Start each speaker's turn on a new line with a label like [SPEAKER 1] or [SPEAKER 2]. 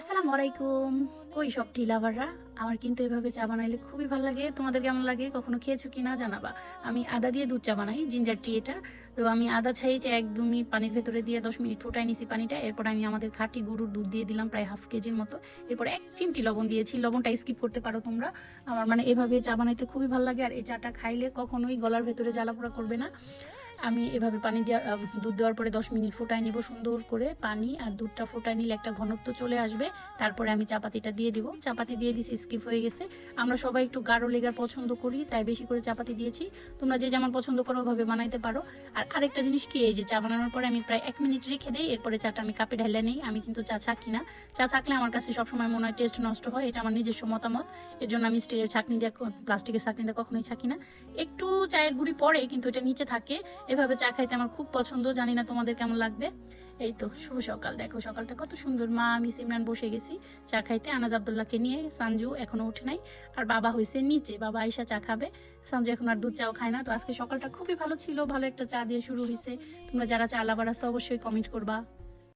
[SPEAKER 1] আসসালামু আলাইকুম। কই সব টি লাভাররা, আমার কিন্তু এভাবে চা বানাইলে খুবই ভালো লাগে। তোমাদের কেমন লাগে, কখনো খেয়েছো কিনা জানাবা। আমি আদা দিয়ে দুধ চা বানাই, জিঞ্জার টি এটা। তো আমি আদা ছাই চা একদমই পানির ভেতরে দিয়ে 10 মিনিট ফুটাই নিছি পানিটা। এরপর আমি আমাদের খাঁটি গরুর দুধ দিয়ে দিলাম প্রায় হাফ কেজির মতো। এরপর 1 চিমটি লবণ দিয়েছি, লবণটা স্কিপ করতে পারো তোমরা। আমার মানে এভাবে চা বানাইতে খুবই ভালো লাগে, আর এই চাটা খাইলে কখনোই গলার ভেতরে জ্বালাপোড়া করবে না। আমি এভাবে পানি দেওয়ার দুধ দেওয়ার পরে 10 মিনিট ফুটাই নিব সুন্দর করে। পানি আর দুধটা ফুটাই নিলে একটা ঘনত্ব চলে আসবে। তারপরে আমি চাপাতিটা দিয়ে দিব। চাপাতি দিয়ে দিছি, স্কিপ হয়ে গেছে। আমরা সবাই একটু গাঢ় লেগার পছন্দ করি, তাই বেশি করে চাপাতি দিয়েছি। তোমরা যে যেমন পছন্দ করো ওভাবে বানাইতে পারো। আর আরেকটা জিনিস কি, এই যে চা বানানোর পরে আমি প্রায় 1 মিনিট রেখে দিই, এরপরে চাটা আমি কাপে ঢেলে নেই। আমি কিন্তু চা ছাঁকি না। চা ছাঁকলে আমার কাছে সবসময় মনে হয় টেস্ট নষ্ট হয়, এটা আমার নিজস্ব মতামত। এর জন্য আমি স্টিলের ছাঁকনি দিয়ে, প্লাস্টিকের ছাঁকনি দিয়ে কখনোই ছাঁকি না। একটু চায়ের গুঁড়ি পড়ে, কিন্তু এটা নিচে থাকে। এভাবে চা খাইতে আমার খুব পছন্দ, জানি না তোমাদের কেমন লাগবে। এই তো শুভ সকাল, দেখো সকালটা কত সুন্দর। মা, আমি, সিমরান বসে গেছি চা খাইতে আনাজ আব্দুল্লাহকে নিয়ে। সানজু এখনো উঠে নাই, আর বাবা হয়েছে নিচে, বাবা আইসা চা খাবে। সানজু এখন আর দুধ চাও খায় না। তো আজকে সকালটা খুবই ভালো ছিল, ভালো একটা চা দিয়ে শুরু হয়েছে। তোমরা যারা চা লাভার আছো অবশ্যই কমেন্ট করবা।